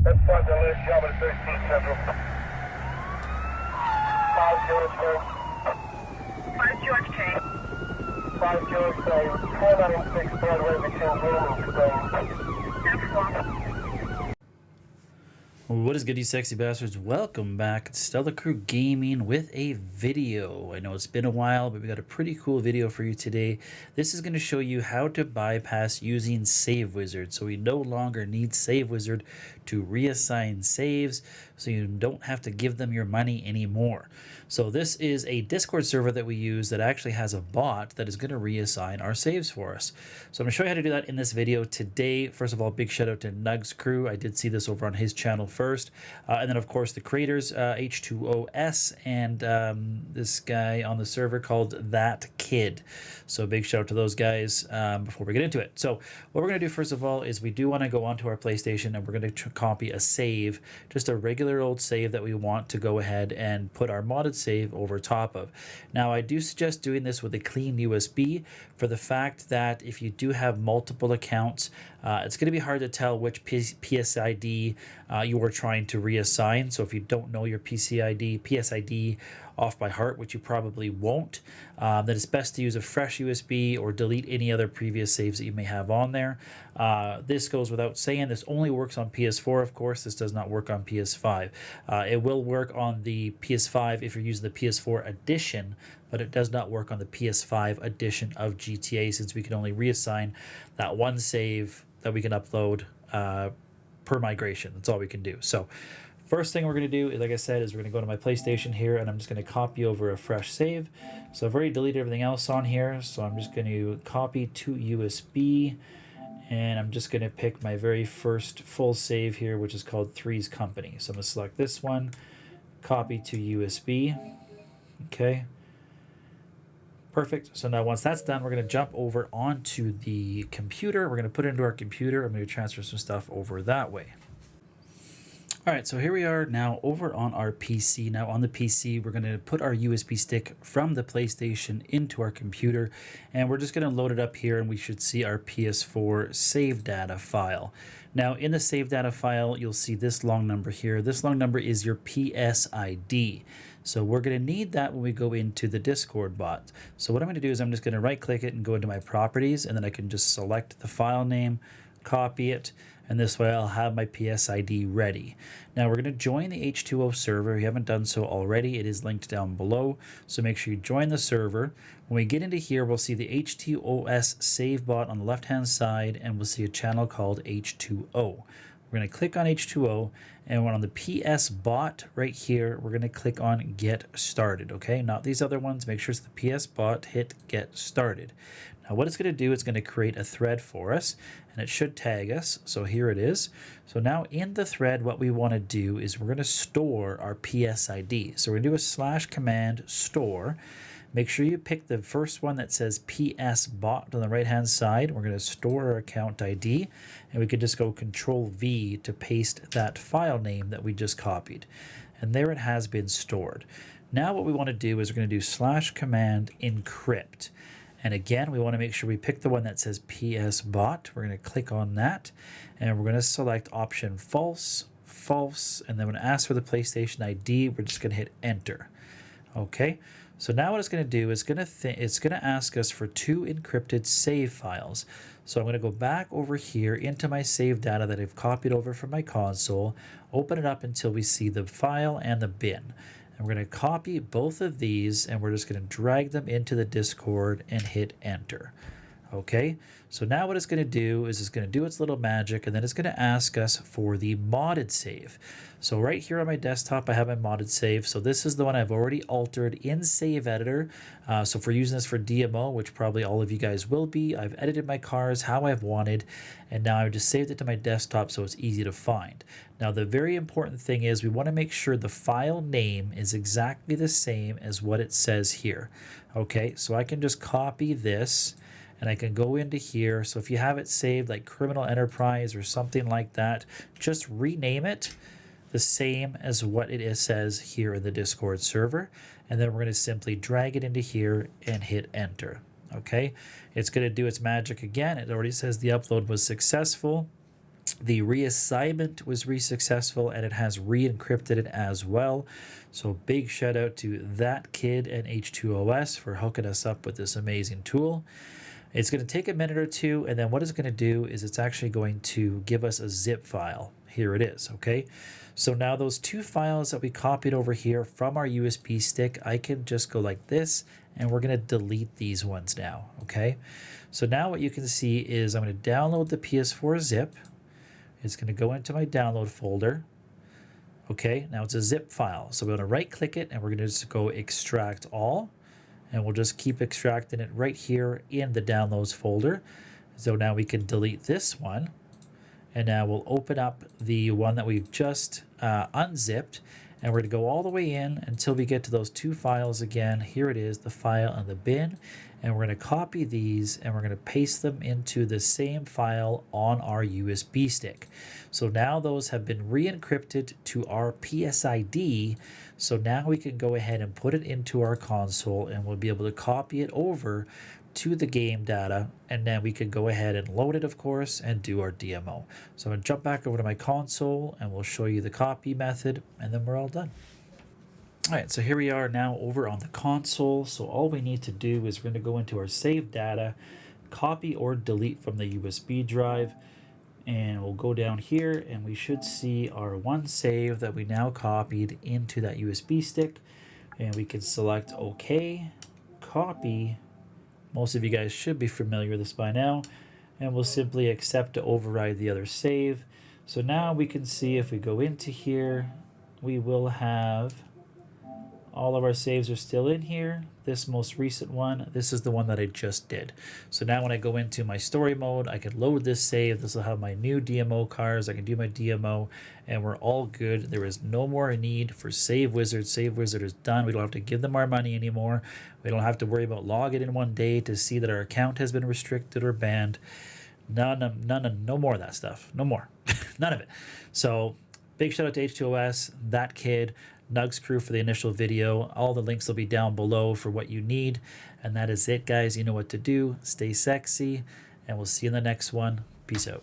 That's 5 Delay, job at 13 Central. 5 George K. 5 George K. 5 George K. 496 Broadway between Rome and Spain. What is good, you sexy bastards? Welcome back to Stella Crew Gaming with a video. I know it's been a while, but we got a pretty cool video for you today. This is going to show you how to bypass using Save Wizard. So we no longer need Save Wizard to reassign saves, so you don't have to give them your money anymore. So this is a Discord server that we use that actually has a bot that is going to reassign our saves for us. So I'm going to show you how to do that in this video today. First of all, big shout out to Nugzz Crew. I did see this over on his channel first. And then, of course, the creators, HTOS, and this guy on the server called That Kid. So big shout out to those guys before we get into it. So what we're going to do, first of all, is we do want to go onto our PlayStation and we're going to copy a save, just a regular old save that we want to go ahead and put our modded save over top of. Now, I do suggest doing this with a clean USB for the fact that if you do have multiple accounts, it's going to be hard to tell which PSID you are trying to reassign. So if you don't know your PSID off by heart, which you probably won't, then it's best to use a fresh USB or delete any other previous saves that you may have on there. This goes without saying. This only works on PS4, of course. This does not work on PS5. It will work on the PS5 if you're using the PS4 edition, but it does not work on the PS5 edition of GTA, since we can only reassign that one save that we can upload per migration. That's all we can do. So first thing we're going to do, like I said, is we're going to go to my PlayStation here, and I'm just going to copy over a fresh save. So I've already deleted everything else on here, so I'm just going to copy to USB, and I'm just going to pick my very first full save here, which is called Three's Company. So I'm going to select this one, copy to USB. Okay. Perfect. So now once that's done, we're going to jump over onto the computer. We're going to put it into our computer. I'm going to transfer some stuff over that way. All right, so here we are now over on our PC. Now on the PC, we're going to put our USB stick from the PlayStation into our computer, and we're just going to load it up here, and we should see our PS4 save data file. Now in the save data file, you'll see this long number here. This long number is your PSID. So we're going to need that when we go into the Discord bot. So what I'm going to do is I'm just going to right click it and go into my properties, and then I can just select the file name, copy it, and this way I'll have my PSID ready. Now we're going to join the H2O server. If you haven't done so already, it is linked down below. So make sure you join the server. When we get into here, we'll see the HTOS save bot on the left-hand side, and we'll see a channel called H2O. We're going to click on H2O, and we're on the PS bot right here. We're going to click on Get Started, okay? Not these other ones. Make sure it's the PS bot. Hit Get Started. Now what it's going to do, it's going to create a thread for us, and it should tag us. So here it is. So now in the thread, what we want to do is we're going to store our PSID. So we're going to do a slash command store. Make sure you pick the first one that says PS bot on the right hand side. We're going to store our account ID, and we can just go Control V to paste that file name that we just copied. And there it has been stored. Now what we want to do is we're going to do slash command encrypt. And again, we want to make sure we pick the one that says PS bot. We're going to click on that, and we're going to select option false, false, and then when it asks for the PlayStation ID, we're just going to hit enter. Okay. So now what it's going to do is it's going to ask us for 2 encrypted save files. So I'm going to go back over here into my save data that I've copied over from my console, open it up until we see the file and the bin. And we're going to copy both of these, and we're just going to drag them into the Discord and hit enter. Okay, so now what it's going to do is it's going to do its little magic, and then it's going to ask us for the modded save. So right here on my desktop, I have my modded save. So this is the one I've already altered in Save Editor. So if we're using this for DMO, which probably all of you guys will be, I've edited my cars how I've wanted, and now I've just saved it to my desktop so it's easy to find. Now the very important thing is we want to make sure the file name is exactly the same as what it says here. Okay, so I can just copy this, and I can go into here. So if you have it saved like Criminal Enterprise or something like that, just rename it the same as what it says here in the Discord server. And then we're going to simply drag it into here and hit enter. Okay, it's going to do its magic again. It already says the upload was successful. The reassignment was successful, and it has re-encrypted it as well. So big shout out to that kid and H2OS for hooking us up with this amazing tool. It's going to take a minute or two, and then what it's going to do is it's actually going to give us a zip file. Here it is, okay? So now those two files that we copied over here from our USB stick, I can just go like this, and we're going to delete these ones now, okay? So now what you can see is I'm going to download the PS4 zip. It's going to go into my download folder. Okay, now it's a zip file. So we're going to right click it, and we're going to just go extract all. And we'll just keep extracting it right here in the downloads folder. So now we can delete this one. And now we'll open up the one that we've just unzipped. And we're going to go all the way in until we get to those two files again. Here it is, the file and the bin. And we're going to copy these, and we're going to paste them into the same file on our USB stick. So now those have been re-encrypted to our PSID. So now we can go ahead and put it into our console, and we'll be able to copy it over to the game data, and then we can go ahead and load it, of course, and do our DMO. So I'm going to jump back over to my console, and we'll show you the copy method, and then we're all done. All right, so here we are now over on the console. So all we need to do is we're going to go into our save data, copy or delete from the USB drive, and we'll go down here, and we should see our one save that we now copied into that USB stick, and we can select OK, copy. Most of you guys should be familiar with this by now, and we'll simply accept to override the other save. So now we can see if we go into here, we will have all of our saves are still in here. This most recent one, this is the one that I just did. So now when I go into my story mode, I can load this save. This will have my new DMO cards. I can do my DMO, and we're all good. There is no more need for Save Wizard. Save Wizard is done. We don't have to give them our money anymore. We don't have to worry about logging in one day to see that our account has been restricted or banned. No more of that stuff. No more. None of it. So big shout out to H2OS, that kid, Nugzz Crew for the initial video. All the links will be down below for what you need. And that is it, guys. You know what to do. Stay sexy, and we'll see you in the next one. Peace out.